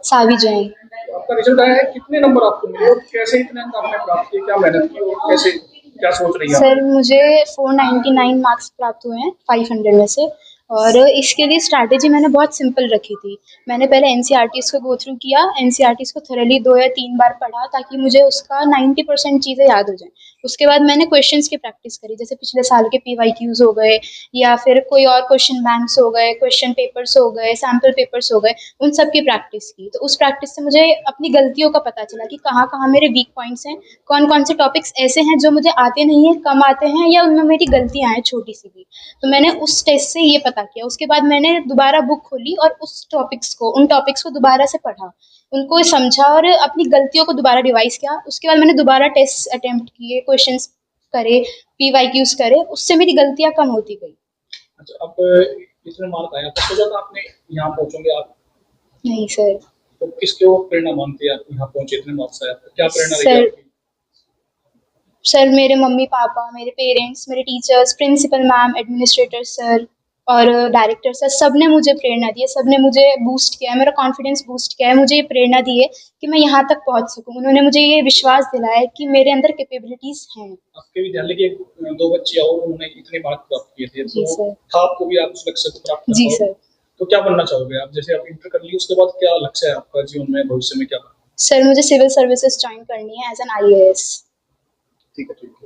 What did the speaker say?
सावी जैन। आपका रिजल्ट आया है, कितने नंबर आपको मिले और कैसे इतने अंक आपने प्राप्त किए, क्या मेहनत की और कैसे, क्या सोच रही है आप? सर मुझे 499 मार्क्स प्राप्त हुए हैं 500 में से। और इसके लिए स्ट्रैटेजी मैंने बहुत सिंपल रखी थी। मैंने पहले एनसीईआरटीज़ को गो थ्रू किया, एनसीईआरटीज़ को थोरली 2 या 3 बार पढ़ा ताकि मुझे उसका 90% चीज़ें याद हो जाएँ। उसके बाद मैंने क्वेश्चंस की प्रैक्टिस करी, जैसे पिछले साल के पीवाईक्यूज़ हो गए या फिर कोई और क्वेश्चन बैंक्स हो गए, क्वेश्चन पेपर्स हो गए, सैम्पल पेपर्स हो गए, उन सब की प्रैक्टिस की। तो उस प्रैक्टिस से मुझे अपनी गलतियों का पता चला कि कहाँ-कहाँ मेरे वीक पॉइंट्स हैं, कौन-कौन से टॉपिक्स ऐसे हैं जो मुझे आते नहीं हैं, कम आते हैं या उनमें मेरी गलतियाँ हैं छोटी-सी भी। तो मैंने उस टेस्ट से ये पता किया। उसके बाद मैंने दोबारा बुक खोली और उन टॉपिक्स को दोबारा से पढ़ा, उनको समझा और अपनी गलतियों को दोबारा रिवाइज़ किया। उसके बाद मैंने दोबारा टेस्ट अटेम्प्ट किए, क्वेश्चंस करे, पीवाईक्यूज़ करे, उससे मेरी गलतियाँ कम होती गई। अच्छा, अब इतने मार्क आए, आपको सोचा था आपने यहाँ पहुँचोगे आप? नहीं सर। तो किसको प्रेरणा मानते हैं आप यहाँ पहुँचे, इतने मार्क्स आए आपको? क्या प्रेरणा रही सर आपकी? सर मेरे मम्मी-पापा, मेरे पेरेंट्स, मेरे teachers, principal ma'am, administrator sir और डायरेक्टर सर, सबने मुझे प्रेरणा दी है, सबने मुझे बूस्ट किया है, मेरा कॉन्फिडेंस बूस्ट किया है, मुझे ये प्रेरणा दी है कि मैं यहाँ तक पहुँच सकूँ। उन्होंने मुझे ये विश्वास दिलाया है कि मेरे अंदर कैपेबिलिटीज़ हैं। आपके विद्यालय की 2 बच्ची और उन्होंने इतने मार्क प्राप्त किए थे, जी तो सर। था आपको भी आप उस लक्ष्य को प्राप्त कर जी पाओगे? सर। तो क्या बनना चाहोगे आप? जैसे आप इंटर कर ली, उसके बाद क्या लक्ष्य है आपका जीवन में, भविष्य में क्या करना है? सर मुझे सिविल सर्विसेज़ जॉइन करनी है एज़ एन आईएएस। ठीक है, ठीक है।